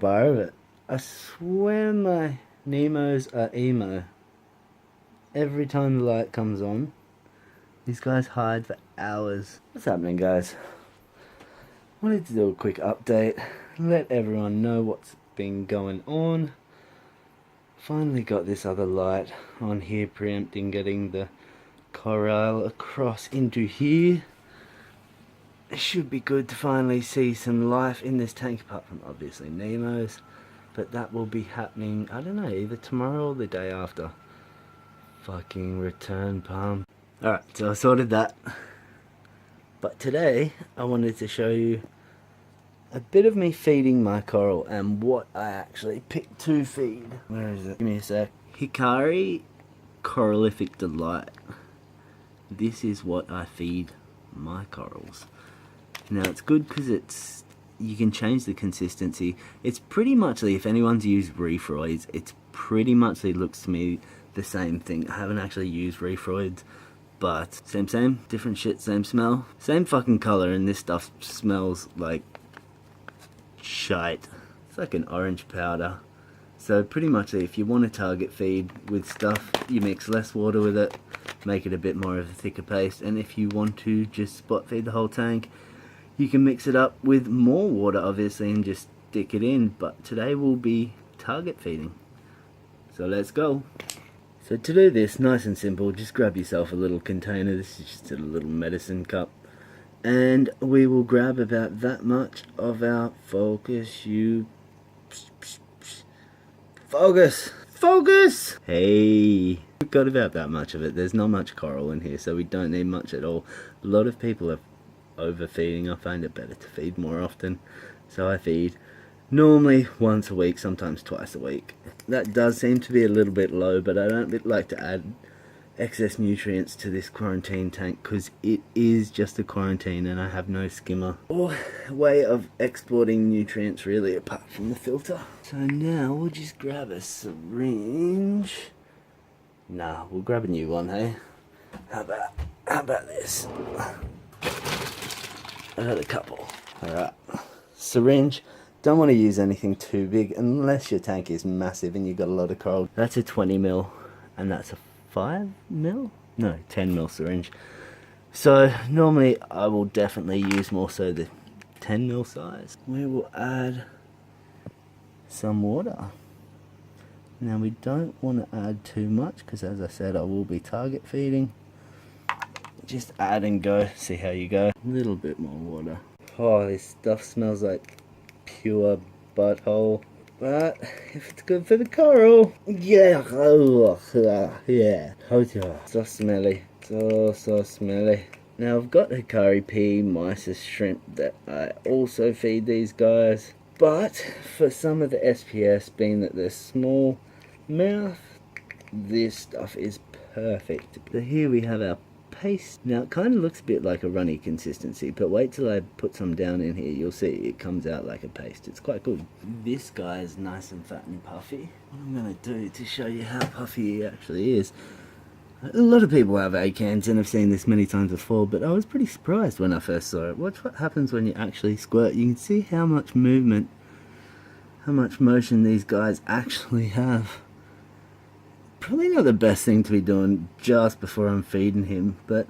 bar of it. I swear my Nemos are emo. Every time the light comes on, these guys hide for hours. What's happening, guys? Wanted to do a quick update, let everyone know what's been going on. Finally got this other light on here, preempting getting the corral across into here. It should be good to finally see some life in this tank, apart from obviously Nemo's. But that will be happening, I don't know, either tomorrow or the day after. Fucking return pump. Alright, so I sorted that. But today, I wanted to show you a bit of me feeding my coral and what I actually picked to feed. Where is it? Give me a sec. Hikari Coralific Delight. This is what I feed my corals. Now it's good because you can change the consistency. It's pretty much, if anyone's used Refroids, it's pretty much, looks to me the same thing. I haven't actually used Refroids, but same, different shit, same smell, same fucking color, and this stuff smells like shite. It's like an orange powder. So pretty much if you want to target feed with stuff, you mix less water with it, make it a bit more of a thicker paste, and if you want to just spot feed the whole tank, you can mix it up with more water obviously and just stick it in. But today will be target feeding. So let's go. So to do this, nice and simple, just grab yourself a little container. This is just a little medicine cup. And we will grab about that much of our focus. Focus! Hey! We've got about that much of it. There's not much coral in here, so we don't need much at all. A lot of people are overfeeding. I find it better to feed more often. So I feed normally once a week, sometimes twice a week. That does seem to be a little bit low, but I don't like to add excess nutrients to this quarantine tank because it is just a quarantine and I have no skimmer or way of exporting nutrients really apart from the filter. So now we'll just grab a syringe. Nah, we'll grab a new one, hey? How about this? I got a couple. Alright. Syringe. Don't want to use anything too big unless your tank is massive and you've got a lot of coral. That's a 20ml and that's a 5ml? No, 10ml syringe. So normally I will definitely use more so the 10ml size. We will add some water. Now we don't want to add too much because as I said I will be target feeding. Just add and go, see how you go. A little bit more water. Oh, this stuff smells like pure butthole. But if it's good for the coral, yeah, yeah. So smelly, so smelly. Now I've got Hikari P Mysis shrimp that I also feed these guys. But for some of the SPS, being that they're small mouth, this stuff is perfect. So here we have our paste. Now it kind of looks a bit like a runny consistency, but wait till I put some down in here, you'll see it comes out like a paste. It's quite good. This guy is nice and fat and puffy. What I'm going to do to show you how puffy he actually is, a lot of people have acans and I've seen this many times before, but I was pretty surprised when I first saw it. Watch what happens when you actually squirt. You can see how much movement, how much motion these guys actually have. Probably not the best thing to be doing just before I'm feeding him, but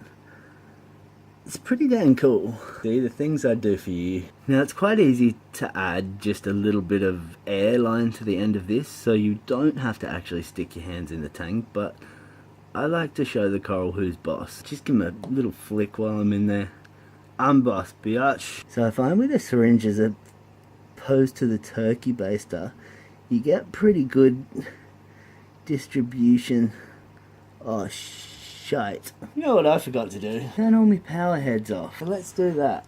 it's pretty damn cool. See, the things I do for you. Now it's quite easy to add just a little bit of air line to the end of this, so you don't have to actually stick your hands in the tank, but I like to show the coral who's boss. Just give him a little flick while I'm in there. I'm boss, biatch. So I find with the syringe as opposed to the turkey baster, you get pretty good distribution. Oh shite. You know what I forgot to do? Turn all my power heads off. So let's do that.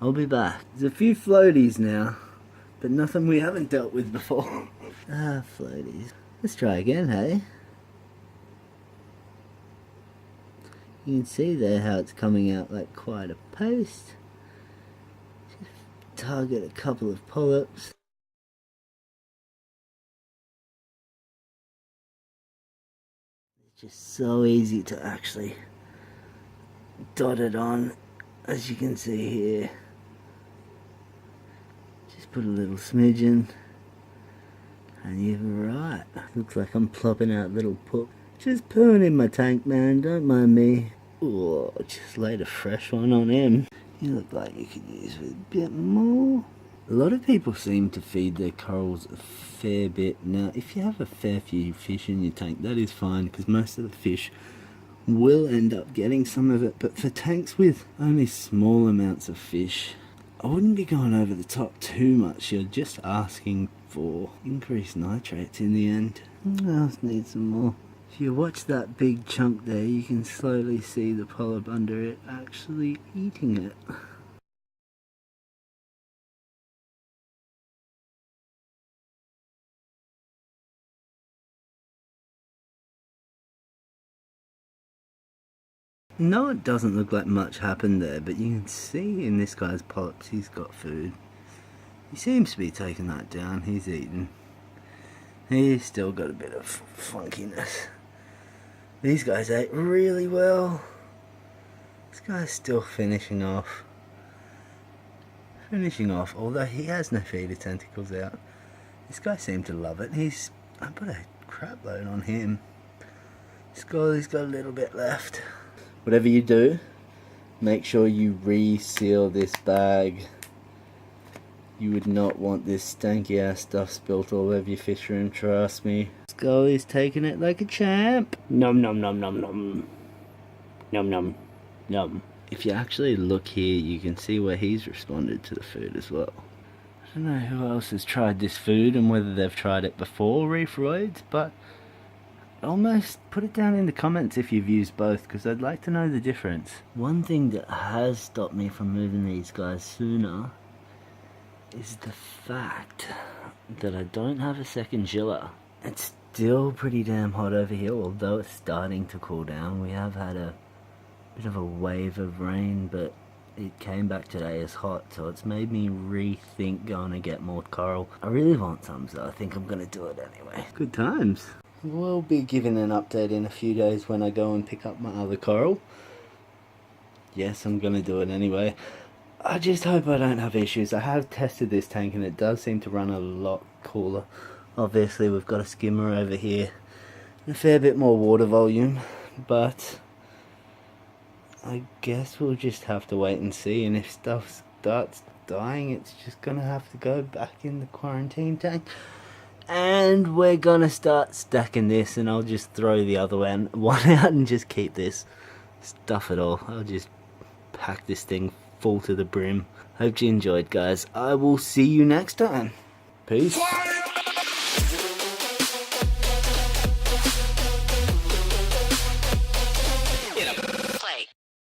I'll be back. There's a few floaties now, but nothing we haven't dealt with before. Floaties. Let's try again, hey? You can see there how it's coming out like quite a paste. Just target a couple of polyps. Just so easy to actually dot it on, as you can see here. Just put a little smidgen. And you're right. Looks like I'm plopping out little poop. Just pooing in my tank, man. Don't mind me. Oh, just laid a fresh one on him. You look like you could use a bit more. A lot of people seem to feed their corals a fair bit. Now, if you have a fair few fish in your tank, that is fine, because most of the fish will end up getting some of it. But for tanks with only small amounts of fish, I wouldn't be going over the top too much. You're just asking for increased nitrates in the end. I just need some more. If you watch that big chunk there, you can slowly see the polyp under it actually eating it. No, it doesn't look like much happened there, but you can see in this guy's polyps he's got food. He seems to be taking that down. He's eating. He's still got a bit of funkiness. These guys ate really well. This guy's still finishing off. Although he has no feeder tentacles out. This guy seemed to love it. I put a crap load on him. He's got a little bit left. Whatever you do, make sure you reseal this bag. You would not want this stanky ass stuff spilt all over your fish room, trust me. Scully's taking it like a champ. Nom nom nom nom nom. Nom nom nom. If you actually look here, you can see where he's responded to the food as well. I don't know who else has tried this food and whether they've tried it before reef-roids, but almost put it down in the comments if you've used both, because I'd like to know the difference. One thing that has stopped me from moving these guys sooner is the fact that I don't have a second chiller. It's still pretty damn hot over here, although it's starting to cool down. We have had a bit of a wave of rain, but it came back today as hot, so it's made me rethink going to get more coral. I really want some, so I think I'm going to do it anyway. Good times. We'll be giving an update in a few days when I go and pick up my other coral. Yes, I'm going to do it anyway. I just hope I don't have issues. I have tested this tank and it does seem to run a lot cooler. Obviously we've got a skimmer over here and a fair bit more water volume, but I guess we'll just have to wait and see, and if stuff starts dying, it's just going to have to go back in the quarantine tank. And we're gonna start stacking this, and I'll just throw the other one out and just keep this. Stuff it all. I'll just pack this thing full to the brim. Hope you enjoyed, guys. I will see you next time. Peace.